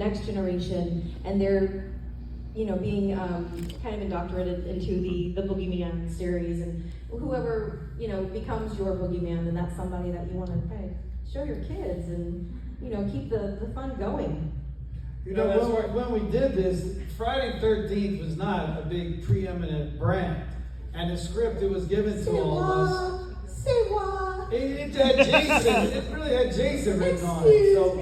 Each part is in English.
next generation, and they're, you know, being kind of indoctrinated into the Boogeyman series, and whoever, you know, becomes your Boogeyman, then that's somebody that you want to kind of show your kids and, you know, keep the fun going. You know, when we did this, Friday 13th was not a big preeminent brand. And the script, it was given to all of us. Say what? It had Jason, it really had Jason written on it. So,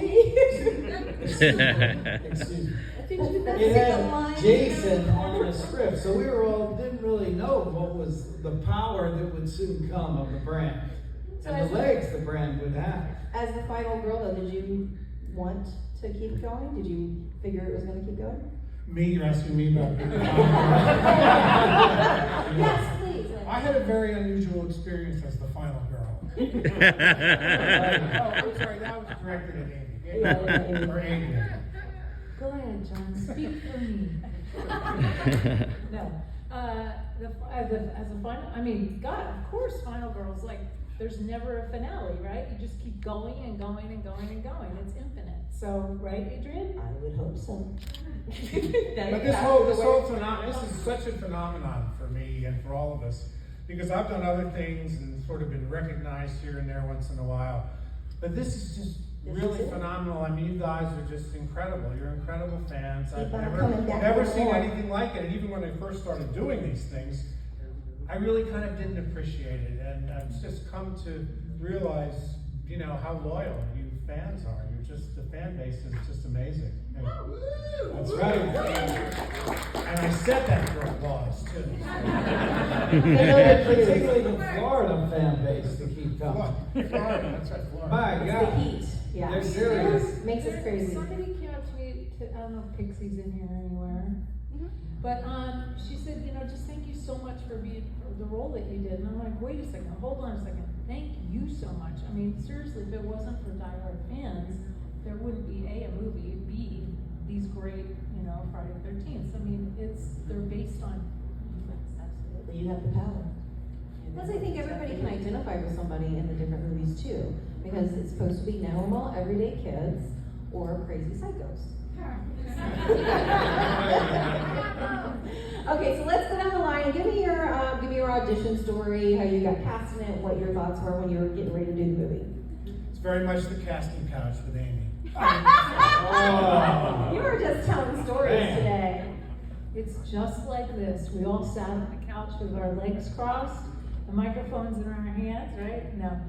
excuse me. It had Jason on the script. So we were all, didn't really know what was the power that would soon come of the brand. So And the legs the brand would have. As the final girl, though, did you want to keep going? Did you figure it was going to keep going? Me? You're asking me about me? Yes, please. I had a very unusual experience as the final girl. Oh, I'm sorry, that was directed at Amy. Yeah. Or Amy. Go ahead, John, speak for me. No, as a final, I mean, God, of course, Final Girls, like, there's never a finale, right? You just keep going and going and going and going. It's infinite. So, right, Adrian? I would hope so. But this whole phenomenon, this is such a phenomenon for me and for all of us, because I've done other things and sort of been recognized here and there once in a while. But this is just really phenomenal. I mean, you guys are just incredible. You're incredible fans. I've never seen anything like it. And even when I first started doing these things, I really kind of didn't appreciate it. And I've just come to realize, you know, how loyal you fans are. You're just, the fan base is just amazing. And that's right. And I said that for applause, too. Particularly the Florida fan base to keep coming. Florida, that's right, Florida. My It's God. the heat. Yeah. They're serious. Makes us crazy. Somebody came up to me, I don't know if Pixie's in here anywhere, but she said, you know, just thank you so much for the role that you did. And I'm like, wait a second, hold on a second. Thank you so much. I mean, seriously, if it wasn't for diehard fans, there wouldn't be A, a movie, B, these great, you know, Friday the 13th. I mean, they're based on Absolutely, you have the power. Plus, I think everybody can identify with somebody in the different movies too, because it's supposed to be normal, everyday kids or crazy psychos. Okay, so let's go down the line and give me your audition story, how you got cast in it, what your thoughts were when you were getting ready to do the movie. It's very much the casting couch with Amy. You were just telling stories today. It's just like this. We all sat on the couch with our legs crossed, the microphones in our hands, right? No.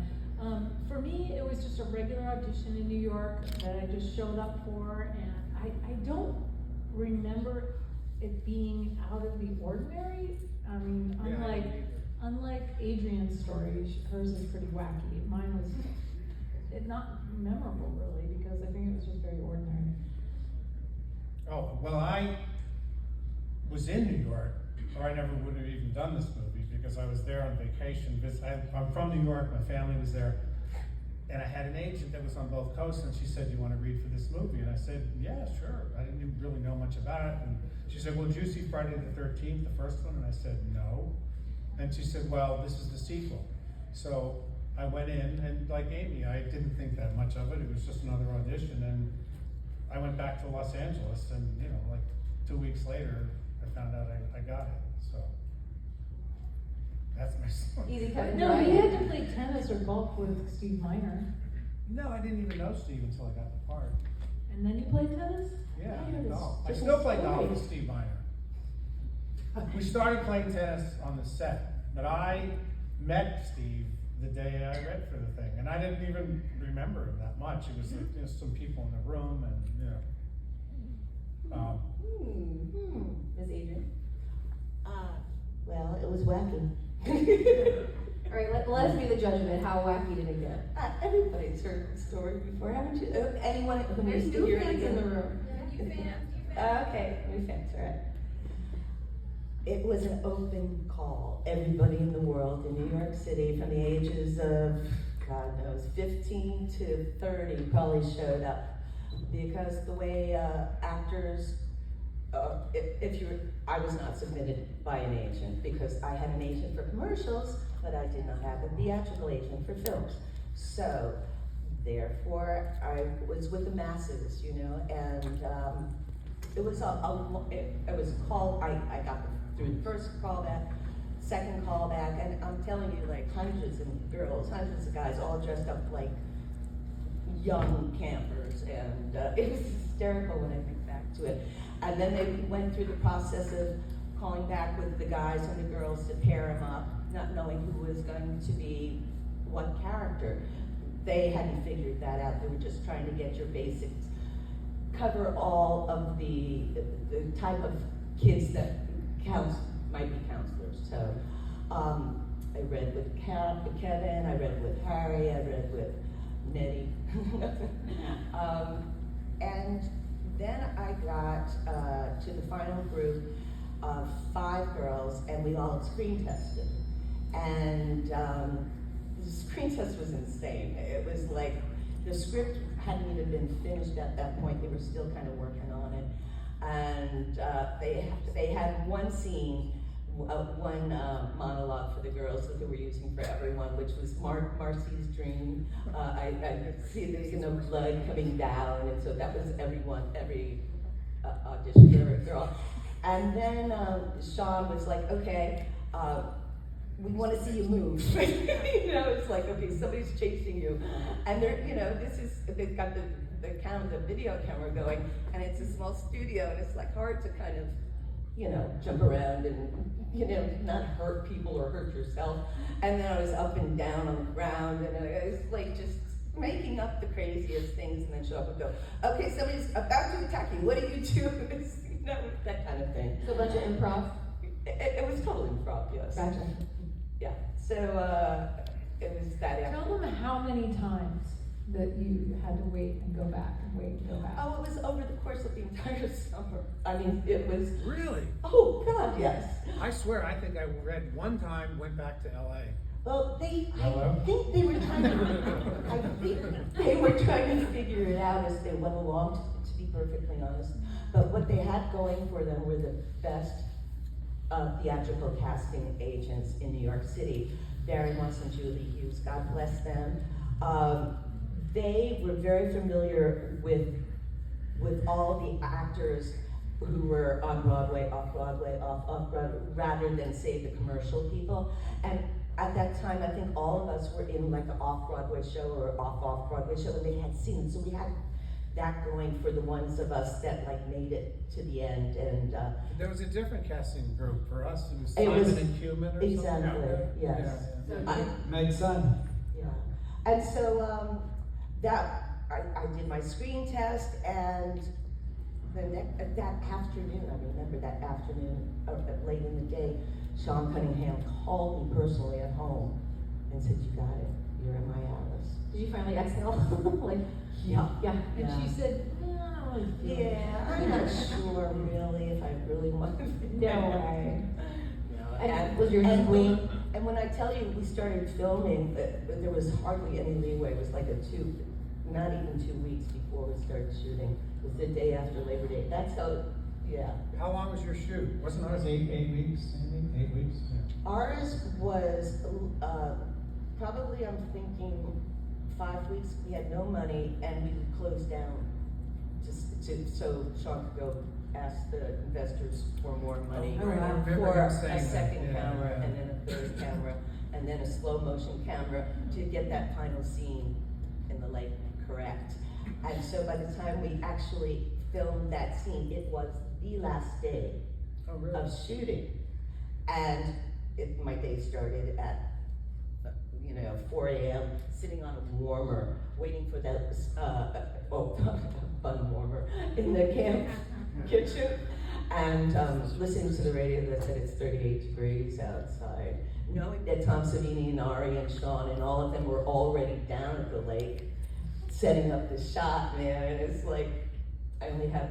For me, it was just a regular audition in New York that I just showed up for, and I don't remember it being out of the ordinary. I mean, unlike Adrian's story, hers is pretty wacky. Mine was not memorable really, because I think it was just very ordinary. Oh, well, I was in New York, or I never would have even done this movie, because I was there on vacation. I'm from New York, my family was there, and I had an agent that was on both coasts, and she said, "Do you want to read for this movie?" And I said, "Yeah, sure." I didn't even really know much about it, and she said, "Well, did you see Friday the 13th, the first one?" And I said, "No." And she said, "Well, this is the sequel." So I went in, and like Amy, I didn't think that much of it. It was just another audition, and I went back to Los Angeles, and you know, like 2 weeks later, I found out I got it. So that's my story. Easy cut and No, dry. you had to play tennis or golf with Steve Miner. No, I didn't even know Steve until I got the part. And then you played tennis? Yeah, I Yes. know. I Just still a play golf story. with Steve Miner. We started playing tennis on the set, but I met Steve the day I read for the thing, and I didn't even remember him that much. It was like, some people in the room, and you know. Ms. Adrian? Well, it was wacky. All right, let us be the judge of it. How wacky did it get? Everybody's heard the story before, haven't you? Anyone who There's needs to new hear it fans in the again? room. Okay, new fans, all right. It was an open call. Everybody in the world in New York City from the ages of, God knows, 15 to 30 probably showed up. Because the way actors, I was not submitted by an agent, because I had an agent for commercials, but I did not have a theatrical agent for films. So, therefore, I was with the masses, you know, and it was it was a call, I got through the first callback, second callback, and I'm telling you, like hundreds of girls, hundreds of guys, all dressed up like young campers, and it was hysterical when I think back to it. And then they went through the process of calling back with the guys and the girls to pair them up, not knowing who was going to be what character. They hadn't figured that out. They were just trying to get your basics, cover all of the type of kids that might be counselors. So I read with Kevin, I read with Harry, I read with Nettie. And then I got to the final group of 5 girls, and we all screen tested. And the screen test was insane. It was like, the script hadn't even been finished at that point. They were still kind of working on it. And they had one scene, one monologue for the girls that they were using for everyone, which was Marcy's dream. I could see the blood coming down, and so that was every audition for every girl. And then Sean was like, okay, we want to see you move. It's like, okay, somebody's chasing you. And they're, they've got the video camera going, and it's a small studio, and it's like hard to kind of, jump around and, not hurt people or hurt yourself. And then I was up and down on the ground, and I was like just making up the craziest things, and then show up and go, okay, somebody's about to attack you, what do you do? That kind of thing. So a bunch of improv. It was total improv, yes. Gotcha. Yeah, so it was that after. Tell them how many times that you had to wait and go back and wait and go back. Oh, it was over the course of the entire summer. I mean, it was, Really? oh God, yes. I swear, I think I read one time, went back to LA. Well, I Hello? think they were trying to figure it out as they went along, to be perfectly honest. But what they had going for them were the best theatrical casting agents in New York City. Barry Moss and Julie Hughes, God bless them. They were very familiar with all the actors who were on Broadway, off Broadway, off Broadway, rather than say the commercial people. And at that time, I think all of us were in like an off-Broadway show or off Broadway show, and they had seen it. So we had that going for the ones of us that like made it to the end. And There was a different casting group for us. It was It Simon was- and Human or exactly, something. yes. Yeah. Meg's son. Yeah, and so I did my screen test, and that afternoon, I remember that afternoon, late in the day, Sean Cunningham called me personally at home and said, "You got it. You're in my Alice." Did you finally exhale? Like, Yeah. yeah. And Yeah. she said, no, I don't really feel it." Yeah, I'm not sure really if I really want to. No way. No, And was your and husband- and when I tell you we started filming, there was hardly any leeway. It was like not even 2 weeks before we started shooting. It was the day after Labor Day. That's how, yeah. How long was your shoot? Wasn't It was ours 8 weeks, maybe? 8 weeks? Ours was probably, I'm thinking, 5 weeks. We had no money, and we closed down so Sean could go ask the investors for more money. Oh, right. I remember For him saying a that. second Yeah, camera, yeah. and then a third camera, and then a slow motion camera to get that final scene in the lake correct. And so by the time we actually filmed that scene, it was the last day Oh, really? of shooting. And my day started at 4 a.m., sitting on a warmer, waiting for that bun warmer in the camp kitchen, and listening to the radio that said it's 38 degrees outside, knowing that Tom Savini and Ari and Sean and all of them were already down at the lake, setting up the shot, man. And it's like, I only have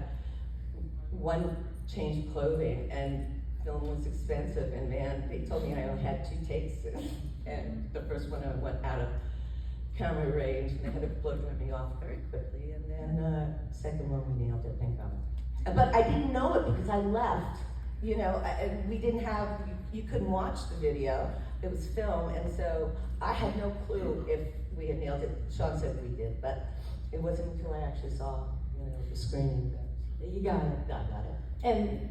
one change of clothing, and film was expensive, and man, they told me I only had 2 takes, and the first one I went out of camera range, and they had to blow dry me off very quickly, and then second one we nailed it, thank God. But I didn't know it because I left, and we didn't have, you couldn't watch the video, it was film, and so I had no clue if we had nailed it. Sean said we did, but it wasn't until I actually saw, the screening You got it. I got it. And